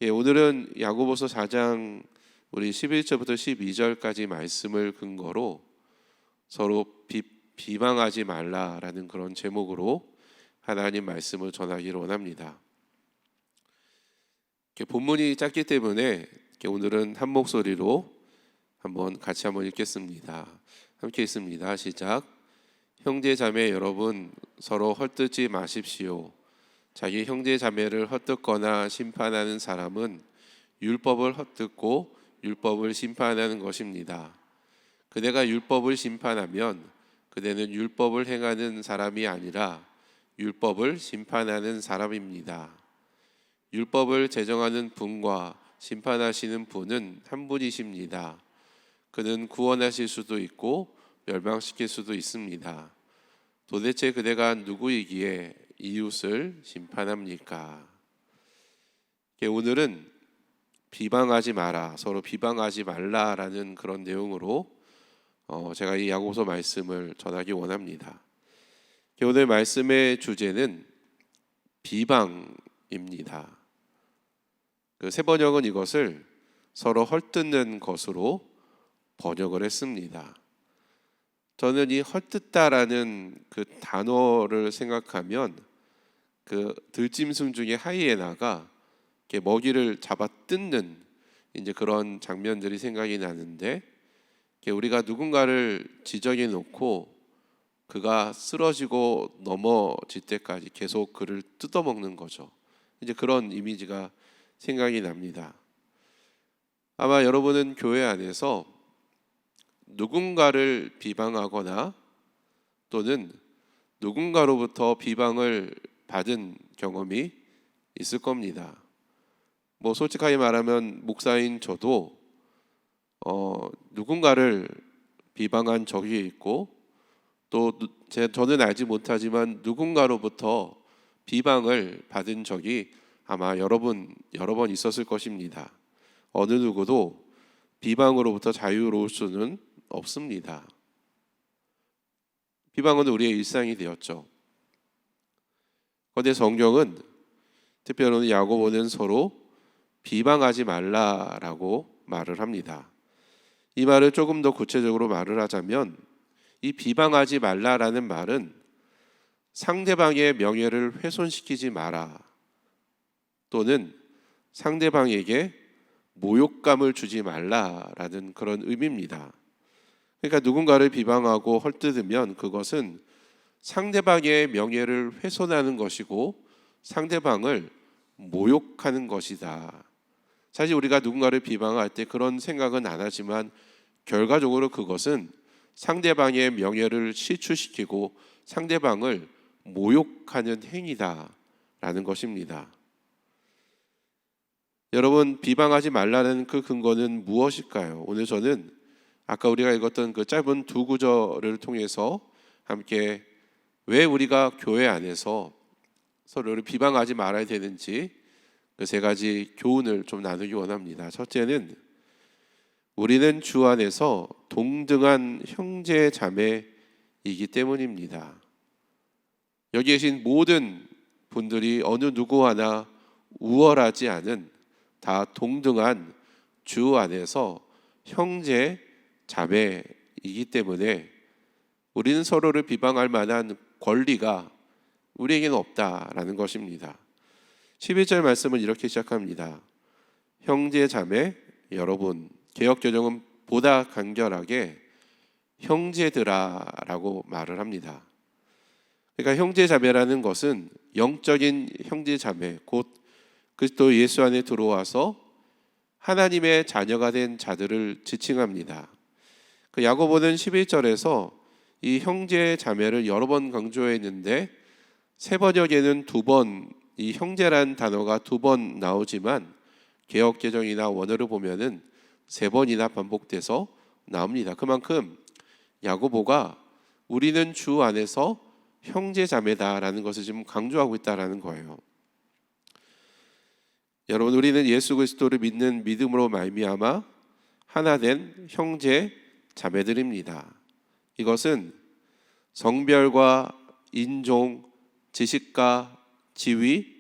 오늘은 야고보서 4장 우리 11절부터 12절까지 말씀을 근거로 서로 비방하지 말라라는 그런 제목으로 하나님 말씀을 전하기를 원합니다. 본문이 짧기 때문에 오늘은 한 목소리로 같이 한번 읽겠습니다. 함께 읽습니다. 시작. 형제 자매 여러분, 서로 헐뜯지 마십시오. 자기 형제 자매를 헐뜯거나 심판하는 사람은 율법을 헐뜯고 율법을 심판하는 것입니다. 그대가 율법을 심판하면 그대는 율법을 행하는 사람이 아니라 율법을 심판하는 사람입니다. 율법을 제정하는 분과 심판하시는 분은 한 분이십니다. 그는 구원하실 수도 있고 멸망시킬 수도 있습니다. 도대체 그대가 누구이기에 이웃을 심판합니까? 오늘은 비방하지 마라, 서로 비방하지 말라라는 그런 내용으로 제가 이 야고보서 말씀을 전하기 원합니다. 오늘 말씀의 주제는 비방입니다. 새 번역은 이것을 서로 헐뜯는 것으로 번역을 했습니다. 저는 이 헐뜯다라는 그 단어를 생각하면 그 들짐승 중에 하이에나가 먹이를 잡아 뜯는 이제 그런 장면들이 생각이 나는데, 우리가 누군가를 지적해 놓고 그가 쓰러지고 넘어질 때까지 계속 그를 뜯어먹는 거죠. 이제 그런 이미지가 생각이 납니다. 아마 여러분은 교회 안에서 누군가를 비방하거나 또는 누군가로부터 비방을 받은 경험이 있을 겁니다. 솔직하게 말하면 목사인 저도 누군가를 비방한 적이 있고, 또 저는 알지 못하지만 누군가로부터 비방을 받은 적이 아마 여러 번 있었을 것입니다. 어느 누구도 비방으로부터 자유로울 수는 없습니다. 비방은 우리의 일상이 되었죠. 그런데 성경은, 특별히 야고보는 서로 비방하지 말라라고 말을 합니다. 이 말을 조금 더 구체적으로 말을 하자면, 이 비방하지 말라라는 말은 상대방의 명예를 훼손시키지 마라, 또는 상대방에게 모욕감을 주지 말라라는 그런 의미입니다. 그러니까 누군가를 비방하고 헐뜯으면 그것은 상대방의 명예를 훼손하는 것이고 상대방을 모욕하는 것이다. 사실 우리가 누군가를 비방할 때 그런 생각은 안 하지만 결과적으로 그것은 상대방의 명예를 실추시키고 상대방을 모욕하는 행위다라는 것입니다. 여러분, 비방하지 말라는 그 근거는 무엇일까요? 오늘 저는 아까 우리가 읽었던 그 짧은 두 구절을 통해서 함께 왜 우리가 교회 안에서 서로를 비방하지 말아야 되는지 그 세 가지 교훈을 좀 나누기 원합니다. 첫째는, 우리는 주 안에서 동등한 형제 자매이기 때문입니다. 여기 계신 모든 분들이 어느 누구 하나 우월하지 않은, 다 동등한 주 안에서 형제 자매이기 때문에 우리는 서로를 비방할 만한 권리가 우리에게는 없다라는 것입니다. 11절 말씀은 이렇게 시작합니다. 형제 자매 여러분, 개역개정은 보다 간결하게 형제들아라고 말을 합니다. 그러니까 형제 자매라는 것은 영적인 형제 자매, 곧 그리스도 예수 안에 들어와서 하나님의 자녀가 된 자들을 지칭합니다. 그 야고보는 11절에서 이 형제 자매를 여러 번 강조했는데, 새 번역에는 두 번 이 형제란 단어가 두 번 나오지만 개역개정이나 원어를 보면은 세 번이나 반복돼서 나옵니다. 그만큼 야고보가 우리는 주 안에서 형제 자매다라는 것을 지금 강조하고 있다라는 거예요. 여러분, 우리는 예수 그리스도를 믿는 믿음으로 말미암아 하나 된 형제 자매들입니다. 이것은 성별과 인종, 지식과 지위,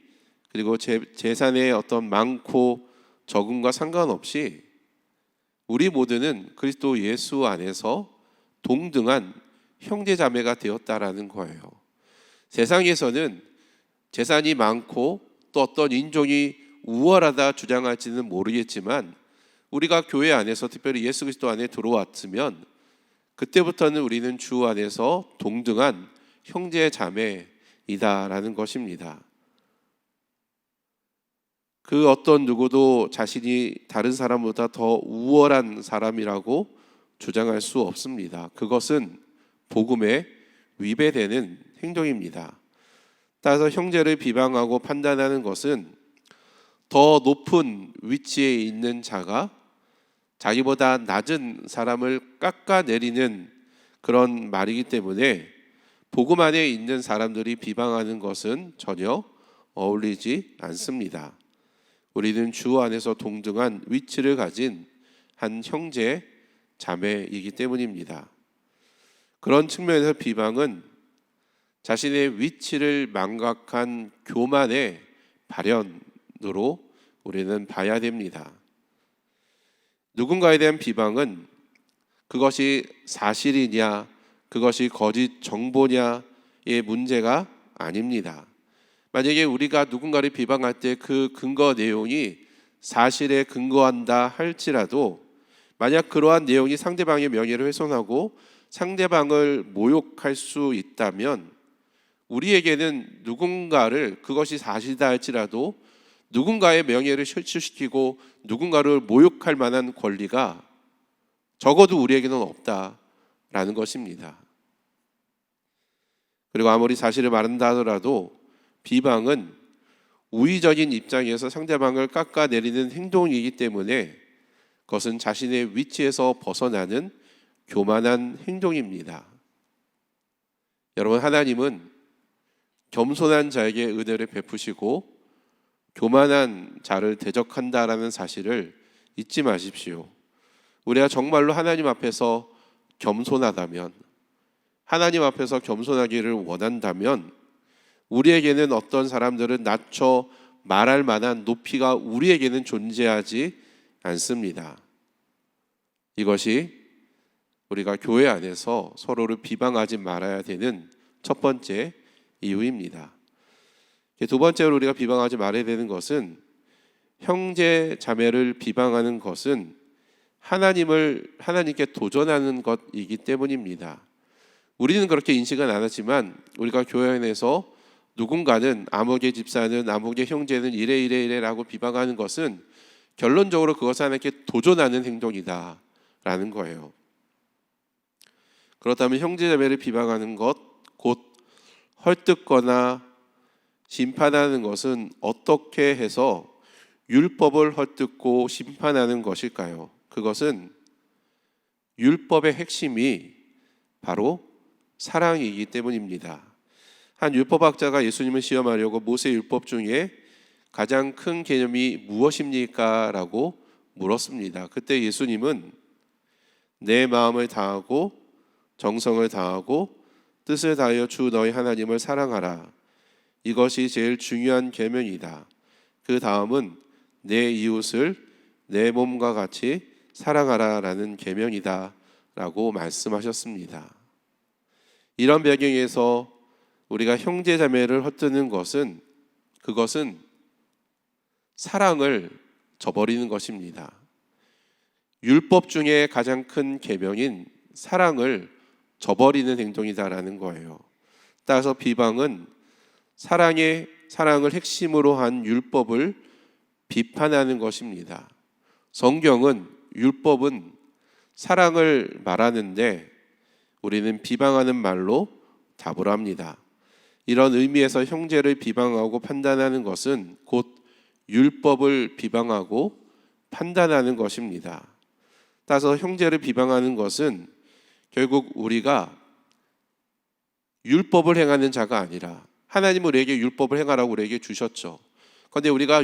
그리고 재산의 어떤 많고 적음과 상관없이 우리 모두는 그리스도 예수 안에서 동등한 형제자매가 되었다라는 거예요. 세상에서는 재산이 많고 또 어떤 인종이 우월하다 주장할지는 모르겠지만 우리가 교회 안에서 특별히 예수 그리스도 안에 들어왔으면 그때부터는 우리는 주 안에서 동등한 형제자매이다라는 것입니다. 그 어떤 누구도 자신이 다른 사람보다 더 우월한 사람이라고 주장할 수 없습니다. 그것은 복음에 위배되는 행동입니다. 따라서 형제를 비방하고 판단하는 것은 더 높은 위치에 있는 자가 자기보다 낮은 사람을 깎아내리는 그런 말이기 때문에 복음 안에 있는 사람들이 비방하는 것은 전혀 어울리지 않습니다. 우리는 주 안에서 동등한 위치를 가진 한 형제 자매이기 때문입니다. 그런 측면에서 비방은 자신의 위치를 망각한 교만의 발현으로 우리는 봐야 됩니다. 누군가에 대한 비방은 그것이 사실이냐, 그것이 거짓 정보냐의 문제가 아닙니다. 만약에 우리가 누군가를 비방할 때 그 근거 내용이 사실에 근거한다 할지라도 만약 그러한 내용이 상대방의 명예를 훼손하고 상대방을 모욕할 수 있다면 우리에게는 누군가를 그것이 사실이다 할지라도 누군가의 명예를 실추시키고 누군가를 모욕할 만한 권리가 적어도 우리에게는 없다라는 것입니다. 그리고 아무리 사실을 말한다 하더라도 비방은 우위적인 입장에서 상대방을 깎아내리는 행동이기 때문에 그것은 자신의 위치에서 벗어나는 교만한 행동입니다. 여러분, 하나님은 겸손한 자에게 은혜를 베푸시고 교만한 자를 대적한다라는 사실을 잊지 마십시오. 우리가 정말로 하나님 앞에서 겸손하다면, 하나님 앞에서 겸손하기를 원한다면 우리에게는 어떤 사람들은 낮춰 말할 만한 높이가 우리에게는 존재하지 않습니다. 이것이 우리가 교회 안에서 서로를 비방하지 말아야 되는 첫 번째 이유입니다. 두 번째로 우리가 비방하지 말아야 되는 것은 형제 자매를 비방하는 것은 하나님께 도전하는 것이기 때문입니다. 우리는 그렇게 인식은 안 하지만 우리가 교회 안에서 누군가는 아무개 집사는 아무개 형제는 이래라고 비방하는 것은 결론적으로 그것은 하나님께 도전하는 행동이다라는 거예요. 그렇다면 형제자매를 비방하는 것, 곧 헐뜯거나 심판하는 것은 어떻게 해서 율법을 헐뜯고 심판하는 것일까요? 그것은 율법의 핵심이 바로 사랑이기 때문입니다. 한 율법학자가 예수님을 시험하려고 모세 율법 중에 가장 큰 개념이 무엇입니까? 라고 물었습니다. 그때 예수님은 내 마음을 다하고 정성을 다하고 뜻을 다하여 주 너희 하나님을 사랑하라. 이것이 제일 중요한 계명이다. 그 다음은 내 이웃을 내 몸과 같이 사랑하라라는 계명이다 라고 말씀하셨습니다. 이런 배경에서 우리가 형제자매를 헛드는 것은 그것은 사랑을 저버리는 것입니다. 율법 중에 가장 큰 계명인 사랑을 저버리는 행동이다라는 거예요. 따라서 비방은 사랑을 핵심으로 한 율법을 비판하는 것입니다. 성경은 율법은 사랑을 말하는데 우리는 비방하는 말로 답을 합니다. 이런 의미에서 형제를 비방하고 판단하는 것은 곧 율법을 비방하고 판단하는 것입니다. 따라서 형제를 비방하는 것은 결국 우리가 율법을 행하는 자가 아니라 하나님은 우리에게 율법을 행하라고 우리에게 주셨죠. 그런데 우리가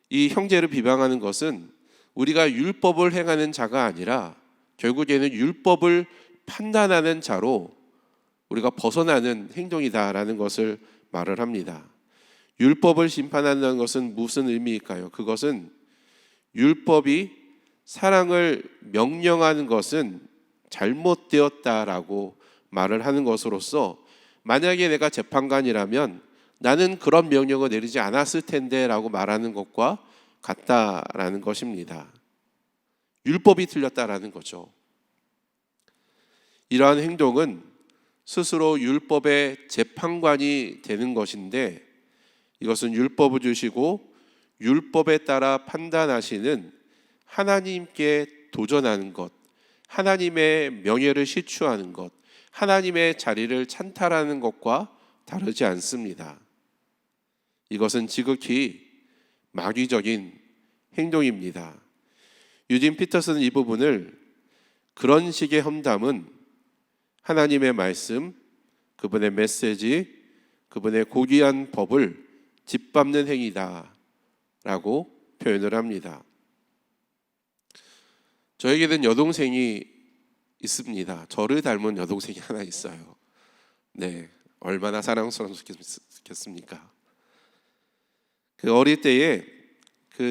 이 형제를 비방하는 것은 우리가 율법을 행하는 자가 아니라 결국에는 율법을 판단하는 자로 우리가 벗어나는 행동이다라는 것을 말을 합니다. 율법을 심판한다는 것은 무슨 의미일까요? 그것은 율법이 사랑을 명령하는 것은 잘못되었다라고 말을 하는 것으로서, 만약에 내가 재판관이라면 나는 그런 명령을 내리지 않았을 텐데 라고 말하는 것과 같다라는 것입니다. 율법이 틀렸다라는 거죠. 이러한 행동은 스스로 율법의 재판관이 되는 것인데, 이것은 율법을 주시고 율법에 따라 판단하시는 하나님께 도전하는 것, 하나님의 명예를 시추하는 것, 하나님의 자리를 찬탈하는 것과 다르지 않습니다. 이것은 지극히 마귀적인 행동입니다. 유진 피터스는 이 부분을 그런 식의 험담은 하나님의 말씀, 그분의 메시지, 그분의 고귀한 법을 짓밟는 행위다 라고 표현을 합니다. 저에게는 여동생이 있습니다. 저를 닮은 여동생이 하나 있어요. 네, 얼마나 사랑스럽겠습니까? 그 어릴 때에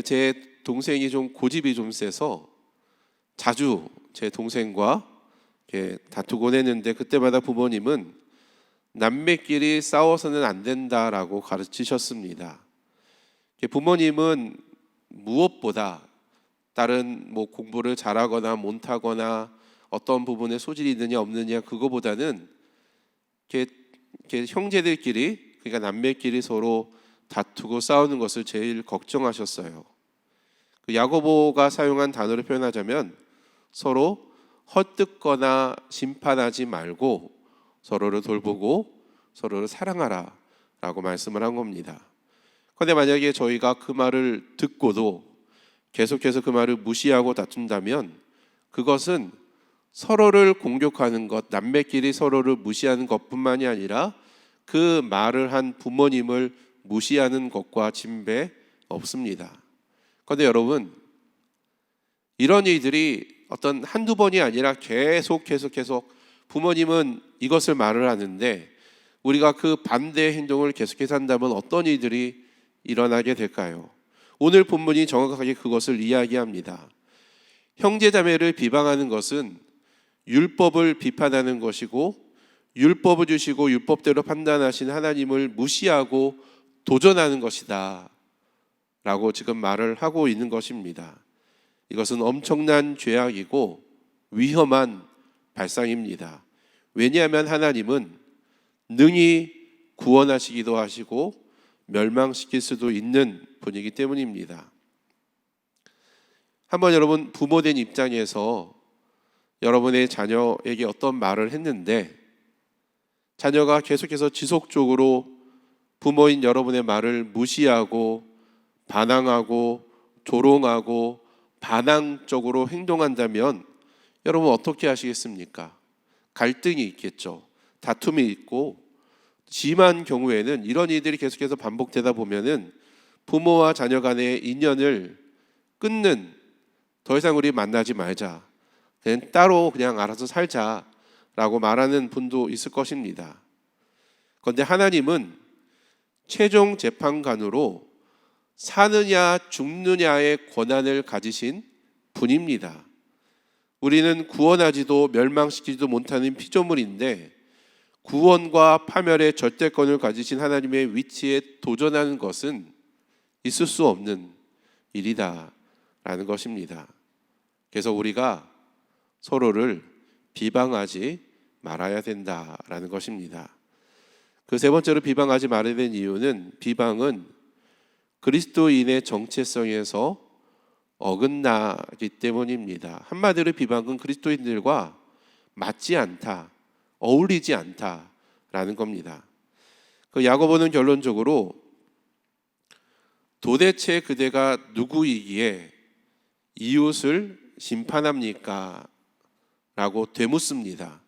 제 동생이 좀 고집이 좀 세서 자주 제 동생과 다투곤 했는데, 그때마다 부모님은 남매끼리 싸워서는 안 된다라고 가르치셨습니다. 부모님은 무엇보다 다른 공부를 잘하거나 못하거나 어떤 부분에 소질이 있느냐 없느냐, 그거보다는 형제들끼리, 그러니까 남매끼리 서로 다투고 싸우는 것을 제일 걱정하셨어요. 야고보가 사용한 단어를 표현하자면 서로 헛뜯거나 심판하지 말고 서로를 돌보고 서로를 사랑하라 라고 말씀을 한 겁니다. 그런데 만약에 저희가 그 말을 듣고도 계속해서 그 말을 무시하고 다툰다면, 그것은 서로를 공격하는 것, 남매끼리 서로를 무시하는 것뿐만이 아니라 그 말을 한 부모님을 무시하는 것과 진배 없습니다. 그런데 여러분, 이런 일들이 어떤 한두 번이 아니라 계속 부모님은 이것을 말을 하는데, 우리가 그 반대의 행동을 계속해서 한다면 어떤 일들이 일어나게 될까요? 오늘 본문이 정확하게 그것을 이야기합니다. 형제자매를 비방하는 것은 율법을 비판하는 것이고, 율법을 주시고 율법대로 판단하신 하나님을 무시하고 도전하는 것이다 라고 지금 말을 하고 있는 것입니다. 이것은 엄청난 죄악이고 위험한 발상입니다. 왜냐하면 하나님은 능히 구원하시기도 하시고 멸망시킬 수도 있는 분이기 때문입니다. 한번 여러분, 부모된 입장에서 여러분의 자녀에게 어떤 말을 했는데, 자녀가 계속해서 지속적으로 부모인 여러분의 말을 무시하고 반항하고 조롱하고 반항적으로 행동한다면 여러분 어떻게 하시겠습니까? 갈등이 있겠죠. 다툼이 있고, 심한 경우에는 이런 일들이 계속해서 반복되다 보면은 부모와 자녀 간의 인연을 끊는, 더 이상 우리 만나지 말자, 그냥 따로 그냥 알아서 살자라고 말하는 분도 있을 것입니다. 그런데 하나님은 최종 재판관으로 사느냐 죽느냐의 권한을 가지신 분입니다. 우리는 구원하지도 멸망시키지도 못하는 피조물인데, 구원과 파멸의 절대권을 가지신 하나님의 위치에 도전하는 것은 있을 수 없는 일이다라는 것입니다. 그래서 우리가 서로를 비방하지 말아야 된다라는 것입니다. 그 세 번째로 비방하지 말아야 되는 이유는, 비방은 그리스도인의 정체성에서 어긋나기 때문입니다. 한마디로 비방은 그리스도인들과 맞지 않다, 어울리지 않다라는 겁니다. 그 야고보는 결론적으로 도대체 그대가 누구이기에 이웃을 심판합니까? 라고 되묻습니다.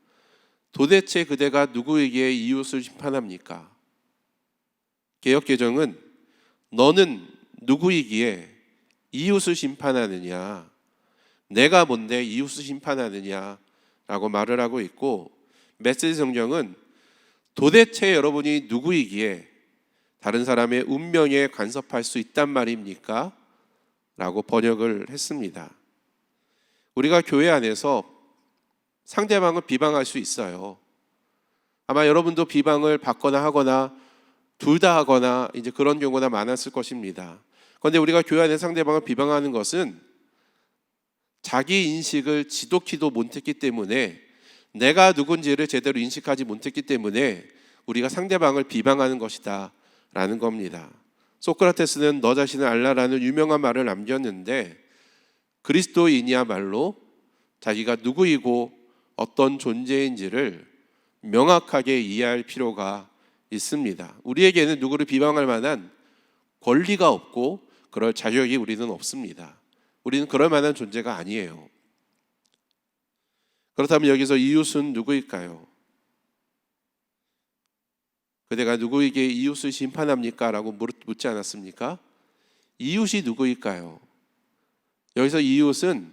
도대체 그대가 누구에게 이웃을 심판합니까? 개역개정은 너는 누구이기에 이웃을 심판하느냐, 내가 뭔데 이웃을 심판하느냐 라고 말을 하고 있고, 메시지 성경은 도대체 여러분이 누구이기에 다른 사람의 운명에 간섭할 수 있단 말입니까? 번역을 했습니다. 우리가 교회 안에서 상대방을 비방할 수 있어요. 아마 여러분도 비방을 받거나 하거나 둘 다 하거나 이제 그런 경우가 많았을 것입니다. 그런데 우리가 교회 안에 상대방을 비방하는 것은 자기 인식을 지독히도 못했기 때문에, 내가 누군지를 제대로 인식하지 못했기 때문에 우리가 상대방을 비방하는 것이다 라는 겁니다. 소크라테스는 너 자신을 알라라는 유명한 말을 남겼는데, 그리스도인이야말로 자기가 누구이고 어떤 존재인지를 명확하게 이해할 필요가 있습니다. 우리에게는 누구를 비방할 만한 권리가 없고 그럴 자격이 우리는 없습니다. 우리는 그럴 만한 존재가 아니에요. 그렇다면 여기서 이웃은 누구일까요? 그대가 누구에게 이웃을 심판합니까? 라고 묻지 않았습니까? 이웃이 누구일까요? 여기서 이웃은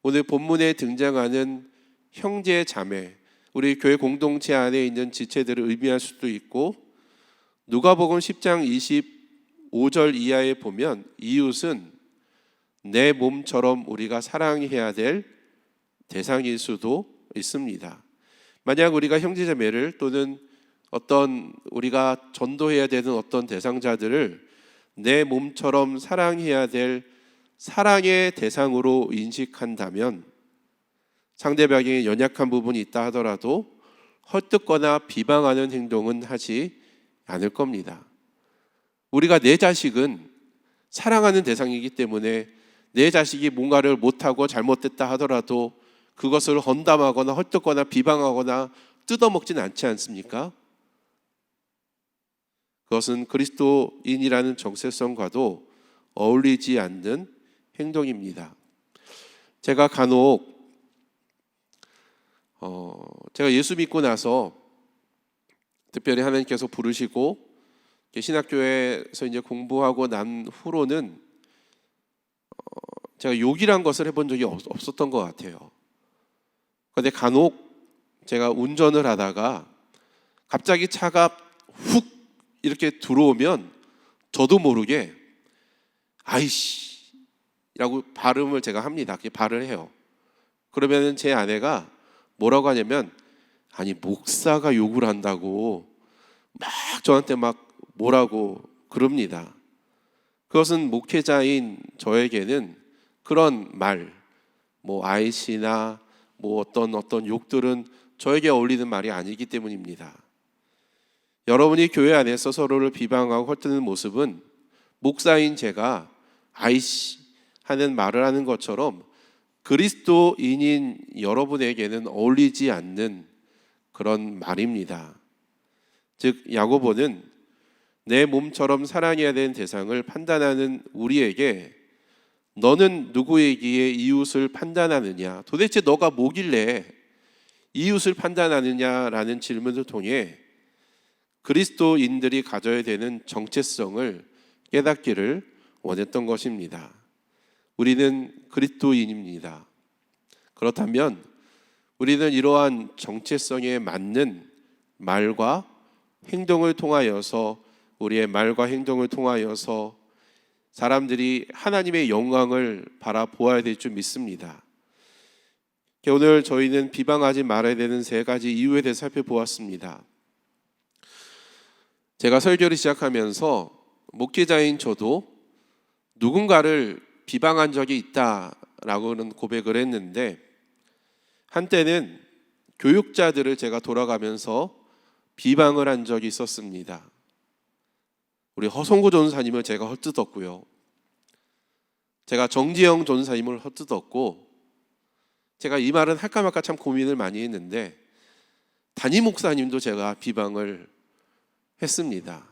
오늘 본문에 등장하는 형제 자매, 우리 교회 공동체 안에 있는 지체들을 의미할 수도 있고, 누가복음 10장 25절 이하에 보면 이웃은 내 몸처럼 우리가 사랑해야 될 대상일 수도 있습니다. 만약 우리가 형제자매를 또는 어떤 우리가 전도해야 되는 어떤 대상자들을 내 몸처럼 사랑해야 될 사랑의 대상으로 인식한다면, 상대방에게 연약한 부분이 있다 하더라도 헐뜯거나 비방하는 행동은 하지 않을 겁니다. 우리가 내 자식은 사랑하는 대상이기 때문에 내 자식이 뭔가를 못하고 잘못됐다 하더라도 그것을 헌담하거나 헐뜯거나 비방하거나 뜯어먹진 않지 않습니까? 그것은 그리스도인이라는 정체성과도 어울리지 않는 행동입니다. 제가 간혹 제가 예수 믿고 나서 특별히 하나님께서 부르시고 신학교에서 이제 공부하고 난 후로는 제가 욕이란 것을 해본 적이 없었던 것 같아요. 그런데 간혹 제가 운전을 하다가 갑자기 차가 훅 이렇게 들어오면 저도 모르게 아이씨 라고 발음을 제가 합니다. 발을 해요. 그러면 제 아내가 뭐라고 하냐면, 아니 목사가 욕을 한다고 막 저한테 막 뭐라고 그럽니다. 그것은 목회자인 저에게는 그런 말, 뭐 아이씨나 뭐 어떤 욕들은 저에게 어울리는 말이 아니기 때문입니다. 여러분이 교회 안에서 서로를 비방하고 헐뜯는 모습은 목사인 제가 아이씨 하는 말을 하는 것처럼 그리스도인인 여러분에게는 어울리지 않는 그런 말입니다. 즉 야고보는 내 몸처럼 사랑해야 되는 대상을 판단하는 우리에게 너는 누구이기에 이웃을 판단하느냐, 도대체 너가 뭐길래 이웃을 판단하느냐라는 질문을 통해 그리스도인들이 가져야 되는 정체성을 깨닫기를 원했던 것입니다. 우리는 그리스도인입니다. 그렇다면 우리는 이러한 정체성에 맞는 말과 행동을 통하여서, 우리의 말과 행동을 통하여서 사람들이 하나님의 영광을 바라보아야 될 줄 믿습니다. 오늘 저희는 비방하지 말아야 되는 3가지 이유에 대해서 살펴보았습니다. 제가 설교를 시작하면서 목회자인 저도 누군가를 비방한 적이 있다라고는 고백을 했는데, 한때는 교육자들을 제가 돌아가면서 비방을 한 적이 있었습니다. 우리 허성구 전사님을 제가 헛뜯었고요, 제가 정지영 전사님을 헛뜯었고, 제가 이 말은 할까 말까 참 고민을 많이 했는데 담임 목사님도 제가 비방을 했습니다.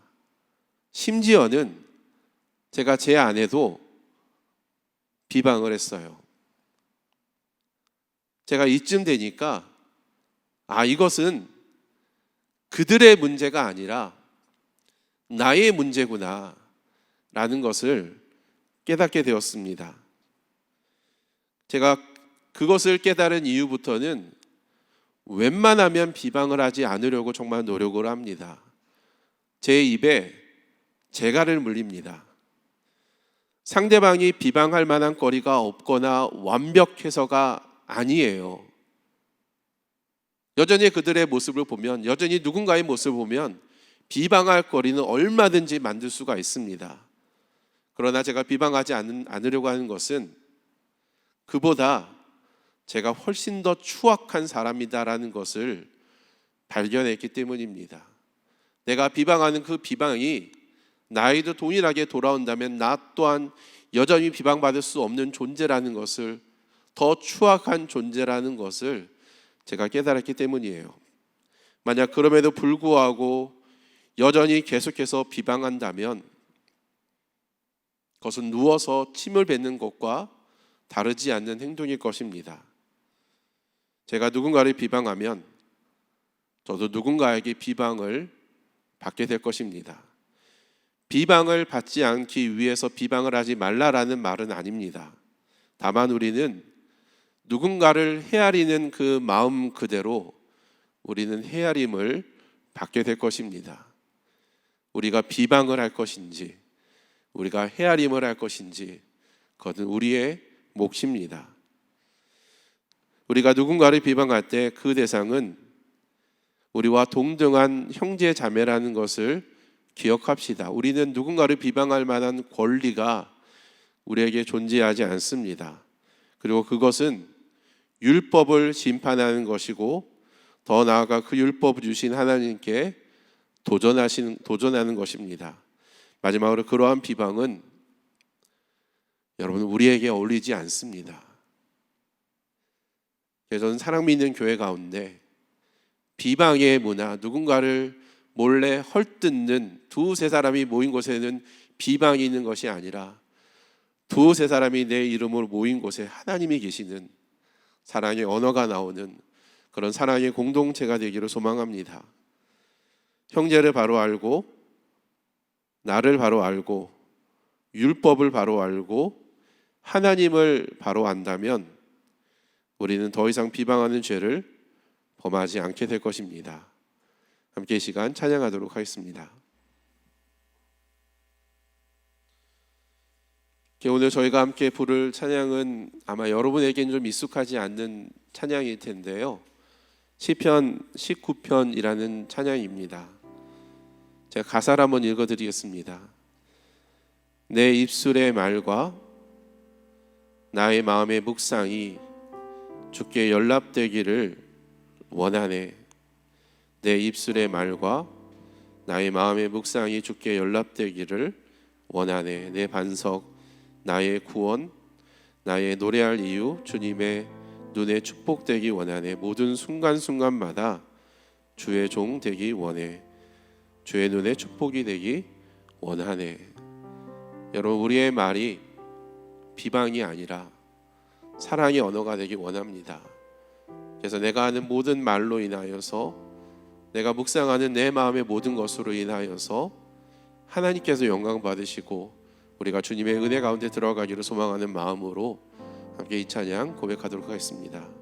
심지어는 제가 제 아내도 비방을 했어요. 제가 이쯤 되니까 이것은 그들의 문제가 아니라 나의 문제구나 라는 것을 깨닫게 되었습니다. 제가 그것을 깨달은 이후부터는 웬만하면 비방을 하지 않으려고 정말 노력을 합니다. 제 입에 재갈을 물립니다. 상대방이 비방할 만한 거리가 없거나 완벽해서가 아니에요. 여전히 그들의 모습을 보면, 여전히 누군가의 모습을 보면 비방할 거리는 얼마든지 만들 수가 있습니다. 그러나 제가 비방하지 않으려고 하는 것은 그보다 제가 훨씬 더 추악한 사람이다라는 것을 발견했기 때문입니다. 내가 비방하는 그 비방이 나에게도 동일하게 돌아온다면 나 또한 여전히 비방받을 수 없는 존재라는 것을, 더 추악한 존재라는 것을 제가 깨달았기 때문이에요. 만약 그럼에도 불구하고 여전히 계속해서 비방한다면 그것은 누워서 침을 뱉는 것과 다르지 않는 행동일 것입니다. 제가 누군가를 비방하면 저도 누군가에게 비방을 받게 될 것입니다. 비방을 받지 않기 위해서 비방을 하지 말라라는 말은 아닙니다. 다만 우리는 누군가를 헤아리는 그 마음 그대로 우리는 헤아림을 받게 될 것입니다. 우리가 비방을 할 것인지 우리가 헤아림을 할 것인지 그것은 우리의 몫입니다. 우리가 누군가를 비방할 때 그 대상은 우리와 동등한 형제 자매라는 것을 기억합시다. 우리는 누군가를 비방할 만한 권리가 우리에게 존재하지 않습니다. 그리고 그것은 율법을 심판하는 것이고 더 나아가 그 율법을 주신 하나님께 도전하는 것입니다. 마지막으로 그러한 비방은 여러분 우리에게 어울리지 않습니다. 그래서 저는 사랑 믿는 교회 가운데 비방의 문화, 누군가를 몰래 헐뜯는 두세 사람이 모인 곳에는 비방이 있는 것이 아니라 두세 사람이 내 이름으로 모인 곳에 하나님이 계시는 사랑의 언어가 나오는 그런 사랑의 공동체가 되기를 소망합니다. 형제를 바로 알고 나를 바로 알고 율법을 바로 알고 하나님을 바로 안다면 우리는 더 이상 비방하는 죄를 범하지 않게 될 것입니다. 함께 이 시간 찬양하도록 하겠습니다. 오늘 저희가 함께 부를 찬양은 아마 여러분에게는 좀 익숙하지 않는 찬양일 텐데요. 시편 19편이라는 찬양입니다. 제가 가사를 한번 읽어드리겠습니다. 내 입술의 말과 나의 마음의 묵상이 주께 연락되기를 원하네. 내 입술의 말과 나의 마음의 묵상이 주께 연락되기를 원하네. 내 반석, 나의 구원, 나의 노래할 이유, 주님의 눈에 축복되기 원하네. 모든 순간순간마다 주의 종 되기 원해. 주의 눈에 축복이 되기 원하네. 여러분, 우리의 말이 비방이 아니라 사랑의 언어가 되기 원합니다. 그래서 내가 하는 모든 말로 인하여서, 내가 묵상하는 내 마음의 모든 것으로 인하여서 하나님께서 영광 받으시고 우리가 주님의 은혜 가운데 들어가기를 소망하는 마음으로 함께 이 찬양 고백하도록 하겠습니다.